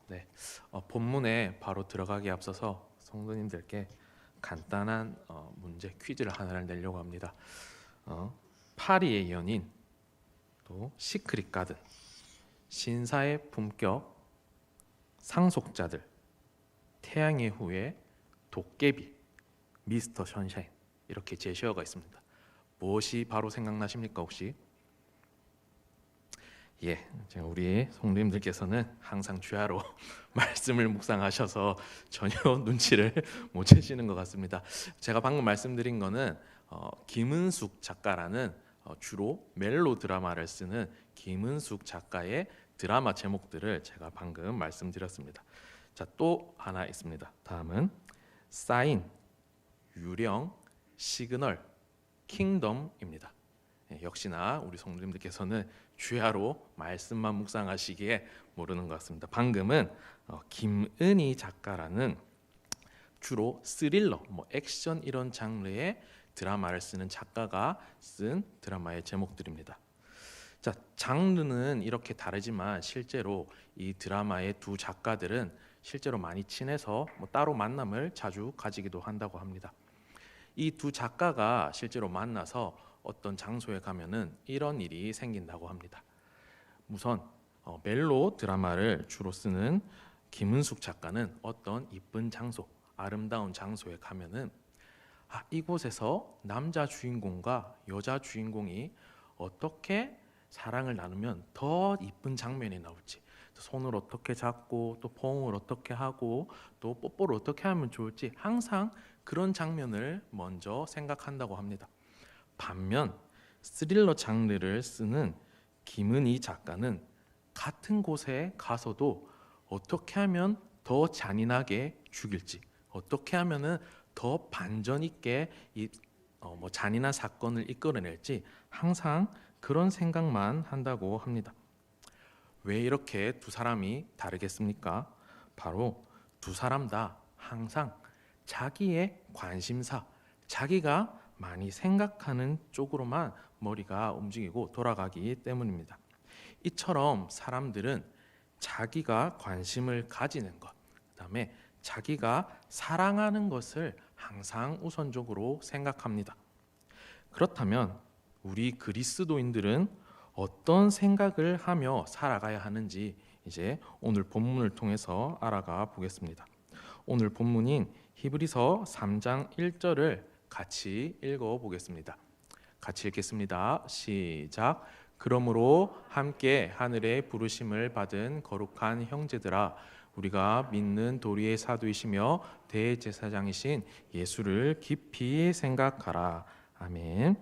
네, 본문에 바로 들어가기 앞서서 성도님들께 간단한 문제 퀴즈를 하나를 내려고 합니다. 파리의 연인, 또 시크릿 가든, 신사의 품격, 상속자들, 태양의 후예, 도깨비, 미스터 션샤인, 이렇게 제시어가 있습니다. 무엇이 바로 생각나십니까 혹시? 예, 우리 성도님들께서는 항상 주야로 말씀을 묵상하셔서 전혀 눈치를 못 채시는 것 같습니다. 제가 방금 말씀드린 거는 김은숙 작가라는 주로 멜로 드라마를 쓰는 김은숙 작가의 드라마 제목들을 제가 방금 말씀드렸습니다. 자, 또 하나 있습니다. 다음은 사인, 유령, 시그널, 킹덤입니다. 역시나 우리 성도님들께서는 주야로 말씀만 묵상하시기에 모르는 것 같습니다. 방금은 김은희 작가라는 주로 스릴러, 액션 이런 장르의 드라마를 쓰는 작가가 쓴 드라마의 제목들입니다. 자, 장르는 이렇게 다르지만 실제로 이 드라마의 두 작가들은 실제로 많이 친해서 따로 만남을 자주 가지기도 한다고 합니다. 이 두 작가가 실제로 만나서 어떤 장소에 가면은 이런 일이 생긴다고 합니다. 우선 멜로 드라마를 주로 쓰는 김은숙 작가는 어떤 이쁜 장소, 아름다운 장소에 가면은 이곳에서 남자 주인공과 여자 주인공이 어떻게 사랑을 나누면 더 이쁜 장면이 나올지, 손을 어떻게 잡고 또 포옹을 어떻게 하고 또 뽀뽀를 어떻게 하면 좋을지 항상 그런 장면을 먼저 생각한다고 합니다. 반면 스릴러 장르를 쓰는 김은희 작가는 같은 곳에 가서도 어떻게 하면 더 잔인하게 죽일지, 어떻게 하면은 더 반전 있게 잔인한 사건을 이끌어낼지 항상 그런 생각만 한다고 합니다. 왜 이렇게 두 사람이 다르겠습니까? 바로 두 사람 다 항상 자기의 관심사, 자기가 많이 생각하는 쪽으로만 머리가 움직이고 돌아가기 때문입니다. 이처럼 사람들은 자기가 관심을 가지는 것, 그다음에 자기가 사랑하는 것을 항상 우선적으로 생각합니다. 그렇다면 우리 그리스도인들은 어떤 생각을 하며 살아가야 하는지 이제 오늘 본문을 통해서 알아가 보겠습니다. 오늘 본문인 히브리서 3장 1절을 같이 읽어보겠습니다. 같이 읽겠습니다. 시작. 그러므로 함께 하늘의 부르심을 받은 거룩한 형제들아, 우리가 믿는 도리의 사도이시며 대제사장이신 예수를 깊이 생각하라. 아멘.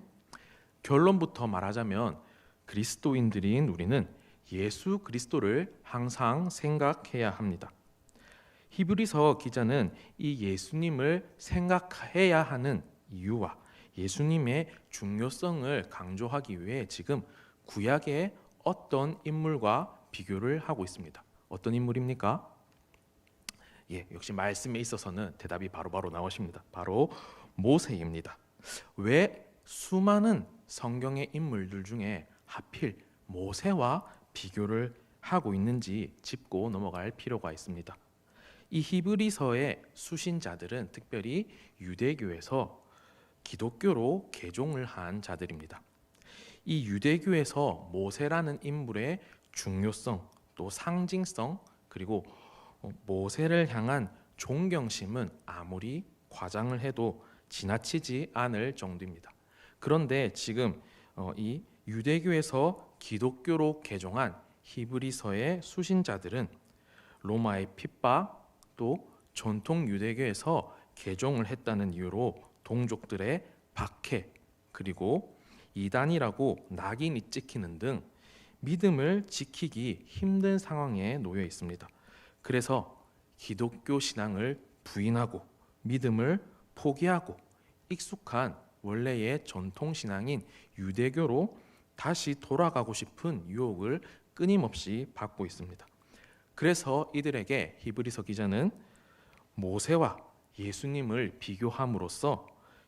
결론부터 말하자면 그리스도인들인 우리는 예수 그리스도를 항상 생각해야 합니다. 히브리서 기자는 이 예수님을 생각해야 하는 이유와 예수님의 중요성을 강조하기 위해 지금 구약의 어떤 인물과 비교를 하고 있습니다. 어떤 인물입니까? 역시 말씀에 있어서는 대답이 바로바로 나오십니다. 바로 모세입니다. 왜 수많은 성경의 인물들 중에 하필 모세와 비교를 하고 있는지 짚고 넘어갈 필요가 있습니다. 이 히브리서의 수신자들은 특별히 유대교에서 기독교로 개종을 한 자들입니다. 이 유대교에서 모세라는 인물의 중요성, 또 상징성, 그리고 모세를 향한 존경심은 아무리 과장을 해도 지나치지 않을 정도입니다. 그런데 지금 이 유대교에서 기독교로 개종한 히브리서의 수신자들은 로마의 핍박, 또 전통 유대교에서 개종을 했다는 이유로 동족들의 박해, 그리고 이단이라고 낙인이 찍히는 등 믿음을 지키기 힘든 상황에 놓여 있습니다. 그래서 기독교 신앙을 부인하고 믿음을 포기하고 익숙한 원래의 전통 신앙인 유대교로 다시 돌아가고 싶은 유혹을 끊임없이 받고 있습니다. 그래서 이들에게 히브리서 기자는 모세와 예수님을 비교함으로써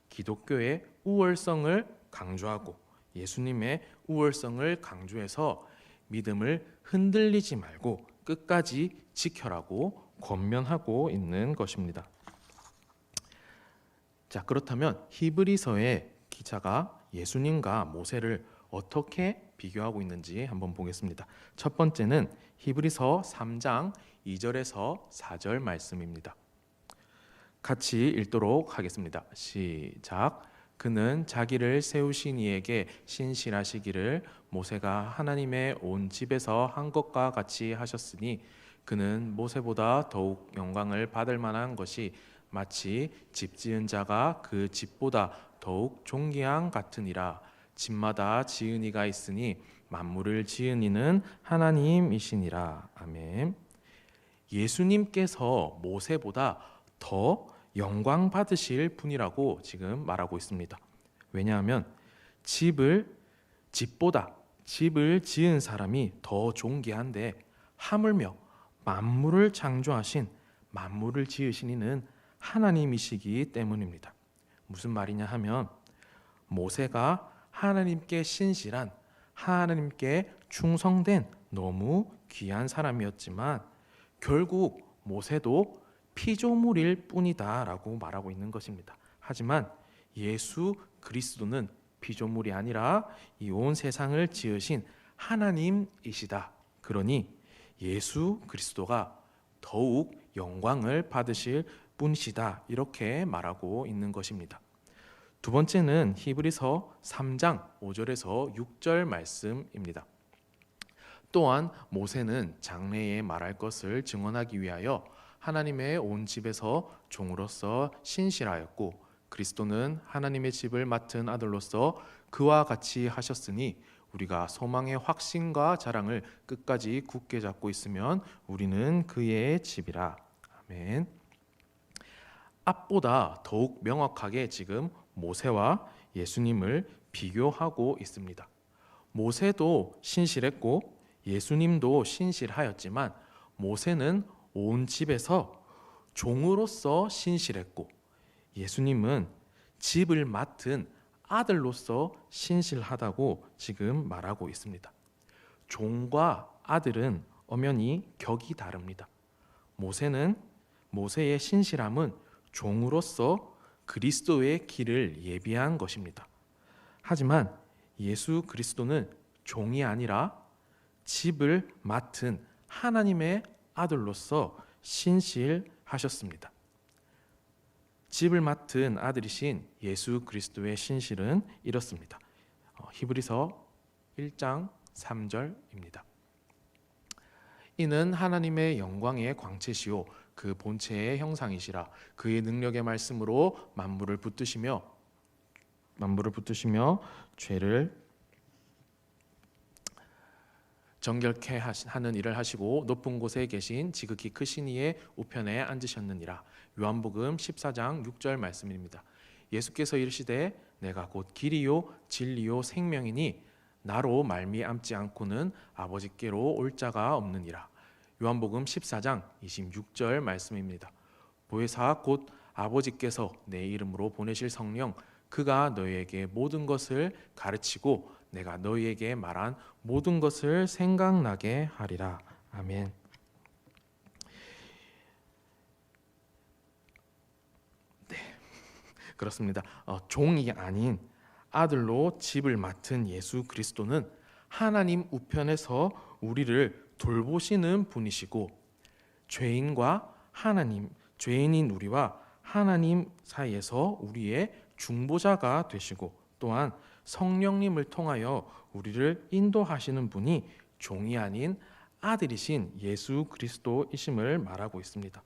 기독교의 우월성을 강조하고 예수님의 우월성을 강조해서 믿음을 흔들리지 말고 끝까지 지켜라고 권면하고 있는 것입니다. 자, 그렇다면 히브리서의 기자가 예수님과 모세를 어떻게 비교하고 있는지 한번 보겠습니다. 첫 번째는 히브리서 3장 2절에서 4절 말씀입니다. 같이 읽도록 하겠습니다. 시작. 그는 자기를 세우신 이에게 신실하시기를 모세가 하나님의 온 집에서 한 것과 같이 하셨으니 그는 모세보다 더욱 영광을 받을 만한 것이 마치 집 지은 자가 그 집보다 더욱 존귀한 같으니라. 집마다 지은 이가 있으니 만물을 지은 이는 하나님이시니라. 아멘. 예수님께서 모세보다 더 영광 받으실 분이라고 지금 말하고 있습니다. 왜냐하면 집보다 집을 지은 사람이 더 존귀한데 하물며 만물을 창조하신 만물을 지으신 이는 하나님이시기 때문입니다. 무슨 말이냐 하면 모세가 하나님께 신실한 하나님께 충성된 너무 귀한 사람이었지만 결국 모세도 피조물일 뿐이다 라고 말하고 있는 것입니다. 하지만 예수 그리스도는 피조물이 아니라 이 온 세상을 지으신 하나님이시다. 그러니 예수 그리스도가 더욱 영광을 받으실 분이시다. 이렇게 말하고 있는 것입니다. 두 번째는 히브리서 3장 5절에서 6절 말씀입니다. 또한 모세는 장래에 말할 것을 증언하기 위하여 하나님의 온 집에서 종으로서 신실하였고 그리스도는 하나님의 집을 맡은 아들로서 그와 같이 하셨으니 우리가 소망의 확신과 자랑을 끝까지 굳게 잡고 있으면 우리는 그의 집이라. 아멘. 앞보다 더욱 명확하게 지금 모세와 예수님을 비교하고 있습니다. 모세도 신실했고 예수님도 신실하였지만 모세는 온 집에서 종으로서 신실했고 예수님은 집을 맡은 아들로서 신실하다고 지금 말하고 있습니다. 종과 아들은 엄연히 격이 다릅니다. 모세의 신실함은 종으로서 그리스도의 길을 예비한 것입니다. 하지만 예수 그리스도는 종이 아니라 집을 맡은 하나님의 아들로서 신실하셨습니다. 집을 맡은 아들이신 예수 그리스도의 신실은 이렇습니다. 히브리서 1장 3절입니다. 이는 하나님의 영광의 광채시요 그 본체의 형상이시라. 그의 능력의 말씀으로 만물을 붙드시며 죄를 정결케 하는 일을 하시고 높은 곳에 계신 지극히 크신 이의 우편에 앉으셨느니라. 요한복음 14장 6절 말씀입니다. 예수께서 이르시되 내가 곧 길이요 진리요 생명이니 나로 말미암지 않고는 아버지께로 올 자가 없느니라. 요한복음 14장 26절 말씀입니다. 보혜사 곧 아버지께서 내 이름으로 보내실 성령 그가 너희에게 모든 것을 가르치고 내가 너희에게 말한 모든 것을 생각나게 하리라. 아멘. 네, 그렇습니다. 종이 아닌 아들로 집을 맡은 예수 그리스도는 하나님 우편에서 우리를 돌보시는 분이시고 죄인인 우리와 하나님 사이에서 우리의 중보자가 되시고 또한 성령님을 통하여 우리를 인도하시는 분이 종이 아닌 아들이신 예수 그리스도이심을 말하고 있습니다.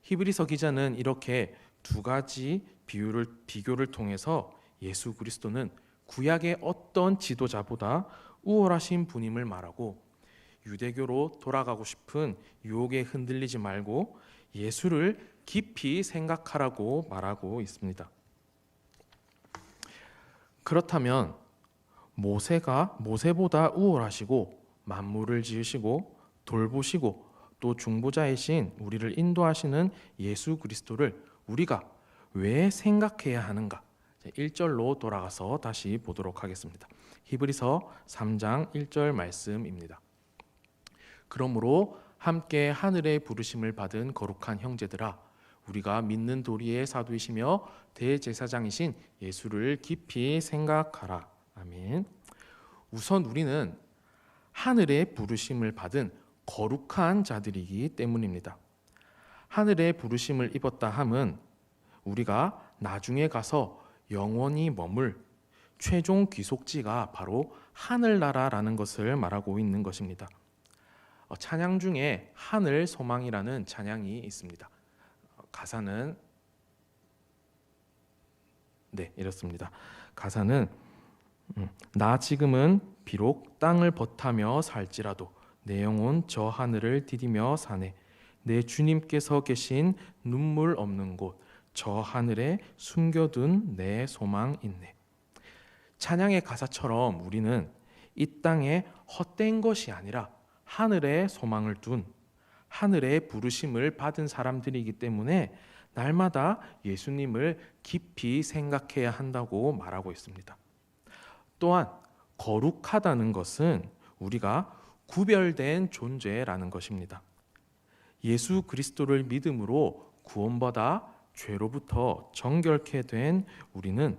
히브리서 기자는 이렇게 두 가지 비교를 통해서 예수 그리스도는 구약의 어떤 지도자보다 우월하신 분임을 말하고 유대교로 돌아가고 싶은 유혹에 흔들리지 말고 예수를 깊이 생각하라고 말하고 있습니다. 그렇다면 모세보다 우월하시고 만물을 지으시고 돌보시고 또 중보자이신 우리를 인도하시는 예수 그리스도를 우리가 왜 생각해야 하는가? 1절로 돌아가서 다시 보도록 하겠습니다. 히브리서 3장 1절 말씀입니다. 그러므로 함께 하늘의 부르심을 받은 거룩한 형제들아, 우리가 믿는 도리의 사도이시며 대제사장이신 예수를 깊이 생각하라. 아멘. 우선 우리는 하늘의 부르심을 받은 거룩한 자들이기 때문입니다. 하늘의 부르심을 입었다 함은 우리가 나중에 가서 영원히 머물 최종 귀속지가 바로 하늘나라라는 것을 말하고 있는 것입니다. 찬양 중에 하늘 소망이라는 찬양이 있습니다. 가사는 이렇습니다. 가사는 나 지금은 비록 땅을 벗하며 살지라도 내 영혼 저 하늘을 디디며 사네. 내 주님께서 계신 눈물 없는 곳 저 하늘에 숨겨둔 내 소망 있네. 찬양의 가사처럼 우리는 이 땅에 헛된 것이 아니라 하늘에 소망을 둔 하늘의 부르심을 받은 사람들이기 때문에 날마다 예수님을 깊이 생각해야 한다고 말하고 있습니다. 또한 거룩하다는 것은 우리가 구별된 존재라는 것입니다. 예수 그리스도를 믿음으로 구원받아 죄로부터 정결케 된 우리는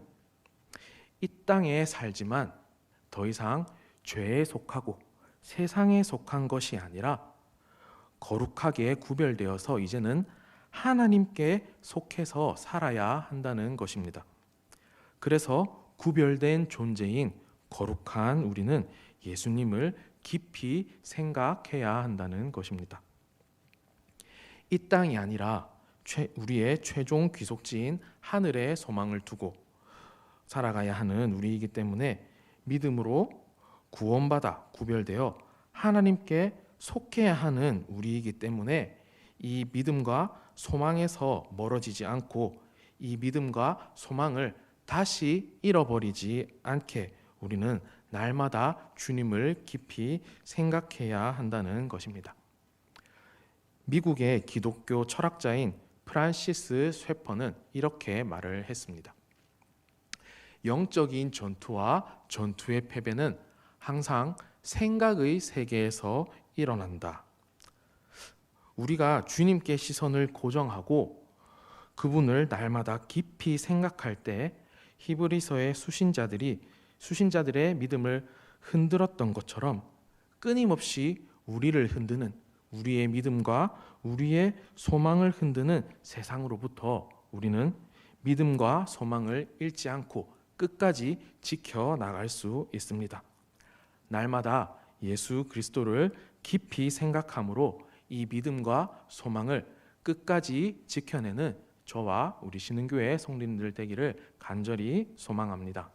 이 땅에 살지만 더 이상 죄에 속하고 세상에 속한 것이 아니라 거룩하게 구별되어서 이제는 하나님께 속해서 살아야 한다는 것입니다. 그래서 구별된 존재인 거룩한 우리는 예수님을 깊이 생각해야 한다는 것입니다. 이 땅이 아니라 우리의 최종 귀속지인 하늘에 소망을 두고 살아가야 하는 우리이기 때문에 믿음으로 구원받아 구별되어 하나님께 속해야 하는 우리이기 때문에 이 믿음과 소망에서 멀어지지 않고 이 믿음과 소망을 다시 잃어버리지 않게 우리는 날마다 주님을 깊이 생각해야 한다는 것입니다. 미국의 기독교 철학자인 프란시스 쇠퍼는 이렇게 말을 했습니다. 영적인 전투와 전투의 패배는 항상 생각의 세계에서 일어난다. 우리가 주님께 시선을 고정하고 그분을 날마다 깊이 생각할 때 히브리서의 수신자들의 믿음을 흔들었던 것처럼 끊임없이 우리를 흔드는 우리의 믿음과 우리의 소망을 흔드는 세상으로부터 우리는 믿음과 소망을 잃지 않고 끝까지 지켜나갈 수 있습니다. 날마다 예수 그리스도를 깊이 생각함으로 이 믿음과 소망을 끝까지 지켜내는 저와 우리 신흥교회 성도님들 되기를 간절히 소망합니다.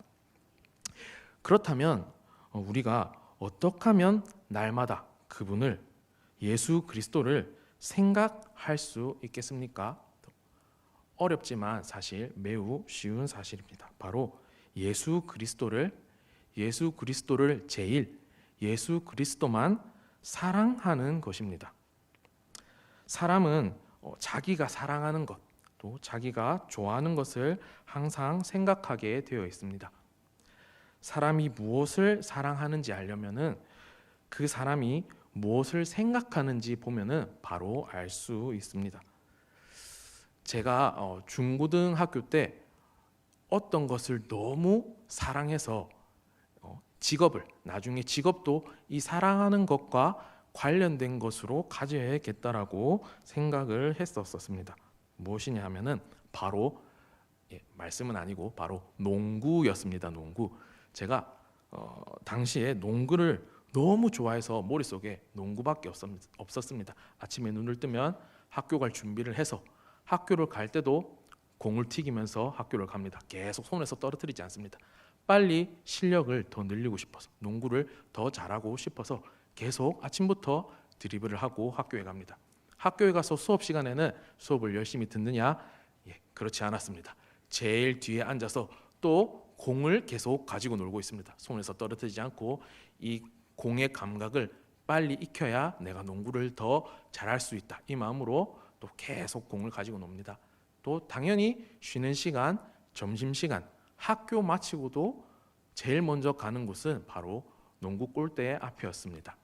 그렇다면 우리가 어떻게 하면 날마다 그분을 예수 그리스도를 생각할 수 있겠습니까? 어렵지만 사실 매우 쉬운 사실입니다. 바로 예수 그리스도를 제일 예수 그리스도만 사랑하는 것입니다. 사람은 자기가 사랑하는 것, 또 자기가 좋아하는 것을 항상 생각하게 되어 있습니다. 사람이 무엇을 사랑하는지 알려면은 그 사람이 무엇을 생각하는지 보면은 바로 알 수 있습니다. 제가 중고등학교 때 어떤 것을 너무 사랑해서 나중에 직업도 이 사랑하는 것과 관련된 것으로 가져야겠다라고 생각을 했었습니다. 무엇이냐 하면은 바로 말씀은 아니고 바로 농구였습니다. 농구. 제가 당시에 농구를 너무 좋아해서 머릿속에 농구밖에 없었습니다. 아침에 눈을 뜨면 학교 갈 준비를 해서 학교를 갈 때도 공을 튀기면서 학교를 갑니다. 계속 손에서 떨어뜨리지 않습니다. 빨리 실력을 더 늘리고 싶어서 농구를 더 잘하고 싶어서 계속 아침부터 드리블을 하고 학교에 갑니다. 학교에 가서 수업 시간에는 수업을 열심히 듣느냐? 그렇지 않았습니다. 제일 뒤에 앉아서 또 공을 계속 가지고 놀고 있습니다. 손에서 떨어뜨리지 않고 이 공의 감각을 빨리 익혀야 내가 농구를 더 잘할 수 있다. 이 마음으로 또 계속 공을 가지고 놉니다. 또 당연히 쉬는 시간, 점심시간, 학교 마치고도 제일 먼저 가는 곳은 바로 농구 골대 앞이었습니다.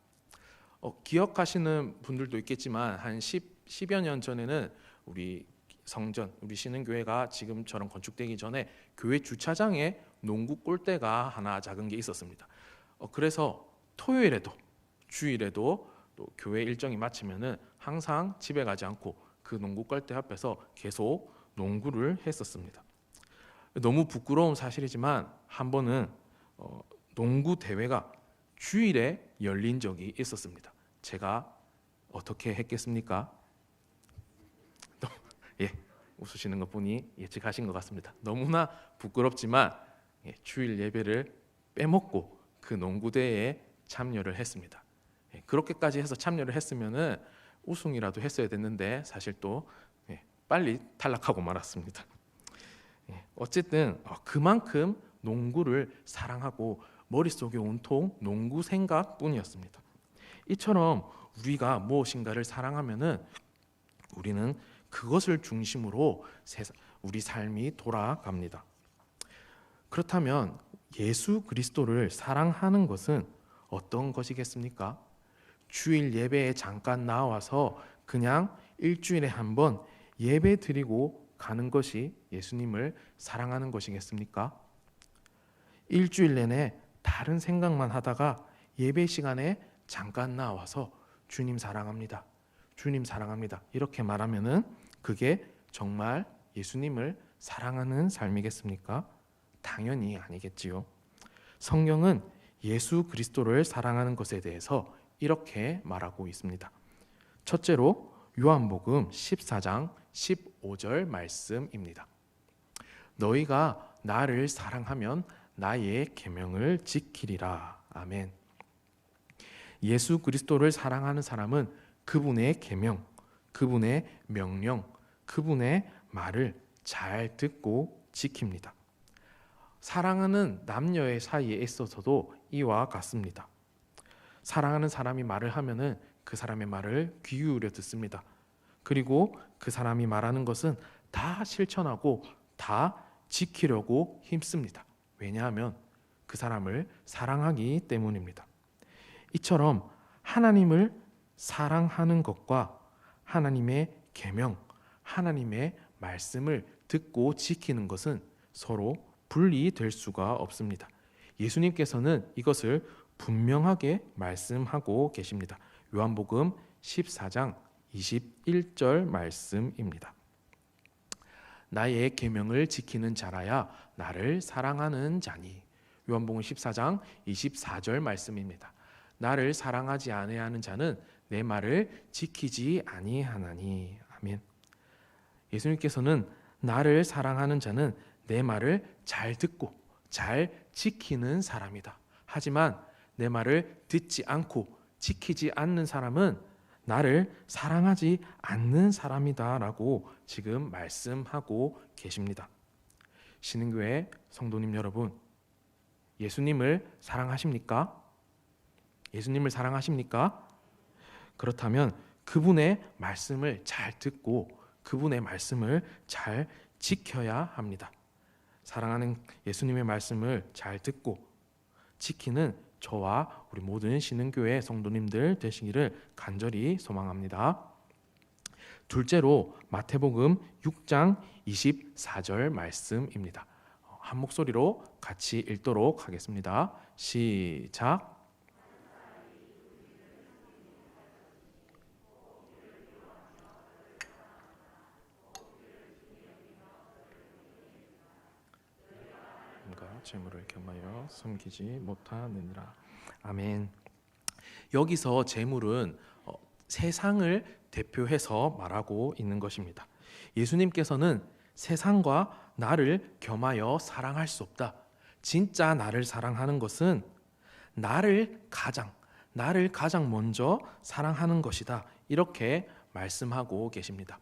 기억하시는 분들도 있겠지만 한 10여 년 전에는 우리 성전, 우리 신흥교회가 지금처럼 건축되기 전에 교회 주차장에 농구 골대가 하나 작은 게 있었습니다. 그래서 토요일에도 주일에도 또 교회 일정이 마치면은 항상 집에 가지 않고 그 농구 골대 앞에서 계속 농구를 했었습니다. 너무 부끄러운 사실이지만 한 번은 농구 대회가 주일에 열린 적이 있었습니다. 제가 어떻게 했겠습니까? 예, 웃으시는 것 보니 예측하신 것 같습니다. 너무나 부끄럽지만 주일 예배를 빼먹고 그 농구 대회에 참여를 했습니다. 그렇게까지 해서 참여를 했으면은 우승이라도 했어야 됐는데 사실 또 빨리 탈락하고 말았습니다. 어쨌든 그만큼 농구를 사랑하고 머릿속에 온통 농구 생각뿐이었습니다. 이처럼 우리가 무엇인가를 사랑하면은 우리는 그것을 중심으로 우리 삶이 돌아갑니다. 그렇다면 예수 그리스도를 사랑하는 것은 어떤 것이겠습니까? 주일 예배에 잠깐 나와서 그냥 일주일에 한 번 예배 드리고 가는 것이 예수님을 사랑하는 것이겠습니까? 일주일 내내 다른 생각만 하다가 예배 시간에 잠깐 나와서 주님 사랑합니다. 주님 사랑합니다. 이렇게 말하면은 그게 정말 예수님을 사랑하는 삶이겠습니까? 당연히 아니겠지요. 성경은 예수 그리스도를 사랑하는 것에 대해서 이렇게 말하고 있습니다. 첫째로 요한복음 14장 15절 말씀입니다. 너희가 나를 사랑하면 나의 계명을 지키리라. 아멘. 예수 그리스도를 사랑하는 사람은 그분의 계명, 그분의 명령, 그분의 말을 잘 듣고 지킵니다. 사랑하는 남녀의 사이에 있어서도 이와 같습니다. 사랑하는 사람이 말을 하면은 그 사람의 말을 귀 기울여 듣습니다. 그리고 그 사람이 말하는 것은 다 실천하고 다 지키려고 힘씁니다. 왜냐하면 그 사람을 사랑하기 때문입니다. 이처럼 하나님을 사랑하는 것과 하나님의 계명, 하나님의 말씀을 듣고 지키는 것은 서로 분리될 수가 없습니다. 예수님께서는 이것을 분명하게 말씀하고 계십니다. 요한복음 14장 21절 말씀입니다. 나의 계명을 지키는 자라야 나를 사랑하는 자니. 요한복음 14장 24절 말씀입니다. 나를 사랑하지 아니하는 자는 내 말을 지키지 아니하나니. 아멘. 예수님께서는 나를 사랑하는 자는 내 말을 잘 듣고 잘 지키는 사람이다. 하지만 내 말을 듣지 않고 지키지 않는 사람은 나를 사랑하지 않는 사람이다라고 지금 말씀하고 계십니다. 신흥교회 성도님 여러분, 예수님을 사랑하십니까? 예수님을 사랑하십니까? 그렇다면 그분의 말씀을 잘 듣고 그분의 말씀을 잘 지켜야 합니다. 사랑하는 예수님의 말씀을 잘 듣고 지키는 저와 우리 모든 신흥교회 성도님들 되시기를 간절히 소망합니다. 둘째로 마태복음 6장 24절 말씀입니다. 한 목소리로 같이 읽도록 하겠습니다. 시작. 재물을 겸하여 섬기지 못하느니라. 아멘. 여기서 재물은 세상을 대표해서 말하고 있는 것입니다. 예수님께서는 세상과 나를 겸하여 사랑할 수 없다. 진짜 나를 사랑하는 것은 나를 가장 먼저 사랑하는 것이다. 이렇게 말씀하고 계십니다.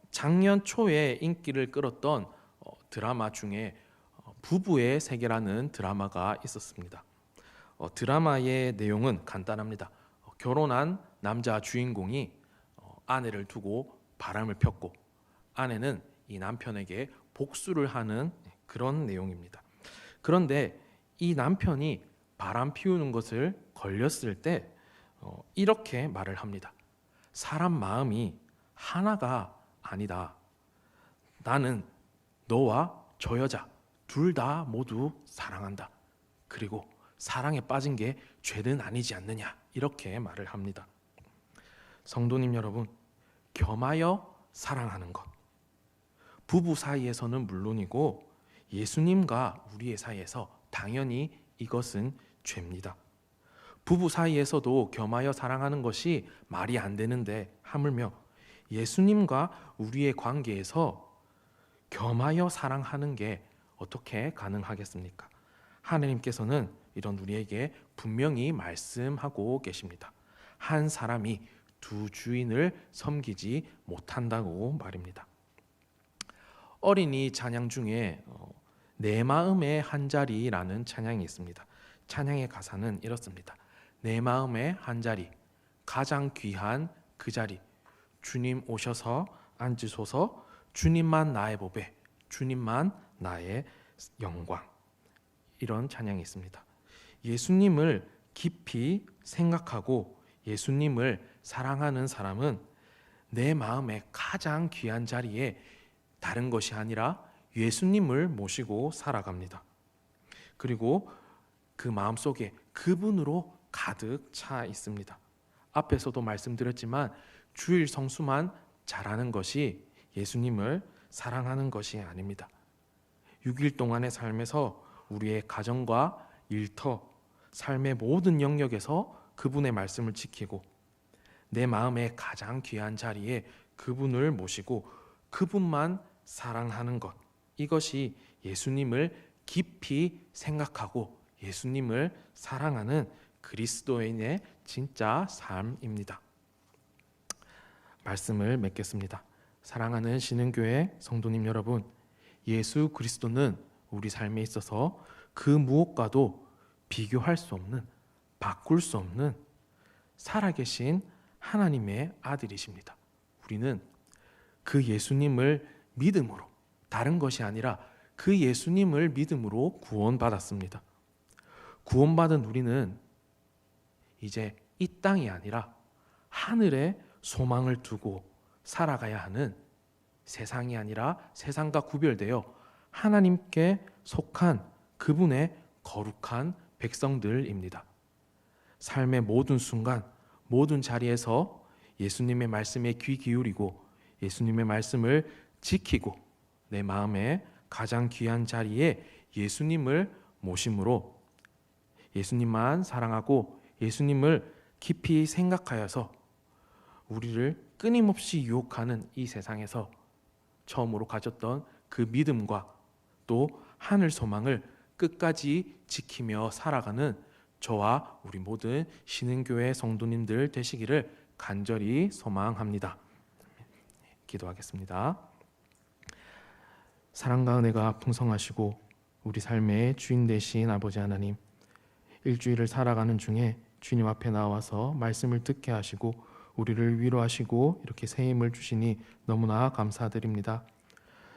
작년 초에 인기를 끌었던 드라마 중에 부부의 세계라는 드라마가 있었습니다. 드라마의 내용은 간단합니다. 결혼한 남자 주인공이 아내를 두고 바람을 폈고 아내는 이 남편에게 복수를 하는 그런 내용입니다. 그런데 이 남편이 바람 피우는 것을 걸렸을 때 이렇게 말을 합니다. 사람 마음이 하나가 아니다. 나는 너와 저 여자 둘 다 모두 사랑한다. 그리고 사랑에 빠진 게 죄는 아니지 않느냐, 이렇게 말을 합니다. 성도님 여러분, 겸하여 사랑하는 것, 부부 사이에서는 물론이고 예수님과 우리의 사이에서 당연히 이것은 죄입니다. 부부 사이에서도 겸하여 사랑하는 것이 말이 안 되는데 하물며 예수님과 우리의 관계에서 겸하여 사랑하는 게 어떻게 가능하겠습니까? 하나님께서는 이런 우리에게 분명히 말씀하고 계십니다. 한 사람이 두 주인을 섬기지 못한다고 말입니다. 어린이 찬양 중에 내 마음의 한 자리라는 찬양이 있습니다. 찬양의 가사는 이렇습니다. 내 마음의 한 자리, 가장 귀한 그 자리, 주님 오셔서 앉으소서, 주님만 나의 보배, 주님만 나의 영광. 이런 찬양이 있습니다. 예수님을 깊이 생각하고 예수님을 사랑하는 사람은 내 마음의 가장 귀한 자리에 다른 것이 아니라 예수님을 모시고 살아갑니다. 그리고 그 마음속에 그분으로 가득 차 있습니다. 앞에서도 말씀드렸지만 주일 성수만 잘하는 것이 예수님을 사랑하는 것이 아닙니다. 6일 동안의 삶에서 우리의 가정과 일터, 삶의 모든 영역에서 그분의 말씀을 지키고 내 마음의 가장 귀한 자리에 그분을 모시고 그분만 사랑하는 것, 이것이 예수님을 깊이 생각하고 예수님을 사랑하는 그리스도인의 진짜 삶입니다. 말씀을 맺겠습니다. 사랑하는 신흥교회 성도님 여러분, 예수 그리스도는 우리 삶에 있어서 그 무엇과도 비교할 수 없는, 바꿀 수 없는 살아계신 하나님의 아들이십니다. 우리는 그 예수님을 믿음으로, 다른 것이 아니라 그 예수님을 믿음으로 구원받았습니다. 구원받은 우리는 이제 이 땅이 아니라 하늘에 소망을 두고 살아가야 하는, 세상이 아니라 세상과 구별되어 하나님께 속한 그분의 거룩한 백성들입니다. 삶의 모든 순간, 모든 자리에서 예수님의 말씀에 귀 기울이고 예수님의 말씀을 지키고 내 마음의 가장 귀한 자리에 예수님을 모심으로 예수님만 사랑하고 예수님을 깊이 생각하여서 우리를 끊임없이 유혹하는 이 세상에서 처음으로 가졌던 그 믿음과 또 하늘 소망을 끝까지 지키며 살아가는 저와 우리 모든 신흥교회 성도님들 되시기를 간절히 소망합니다. 기도하겠습니다. 사랑과 은혜가 풍성하시고 우리 삶의 주인 되신 아버지 하나님, 일주일을 살아가는 중에 주님 앞에 나와서 말씀을 듣게 하시고 우리를 위로하시고 이렇게 새 힘을 주시니 너무나 감사드립니다.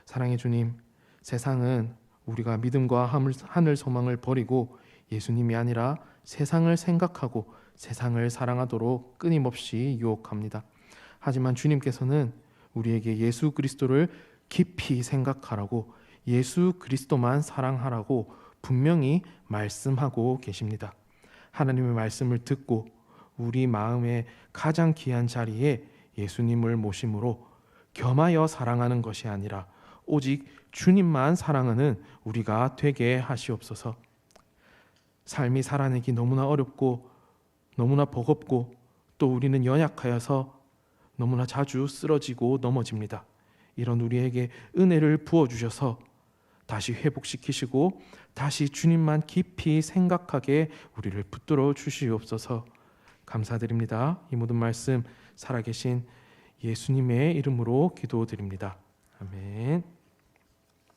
사랑의 주님, 세상은 우리가 믿음과 하늘 소망을 버리고 예수님이 아니라 세상을 생각하고 세상을 사랑하도록 끊임없이 유혹합니다. 하지만 주님께서는 우리에게 예수 그리스도를 깊이 생각하라고, 예수 그리스도만 사랑하라고 분명히 말씀하고 계십니다. 하나님의 말씀을 듣고 우리 마음의 가장 귀한 자리에 예수님을 모심으로 겸하여 사랑하는 것이 아니라 오직 주님만 사랑하는 우리가 되게 하시옵소서. 삶이 살아내기 너무나 어렵고 너무나 버겁고 또 우리는 연약하여서 너무나 자주 쓰러지고 넘어집니다. 이런 우리에게 은혜를 부어주셔서 다시 회복시키시고 다시 주님만 깊이 생각하게 우리를 붙들어 주시옵소서. 감사드립니다. 이 모든 말씀 살아계신 예수님의 이름으로 기도드립니다. 아멘.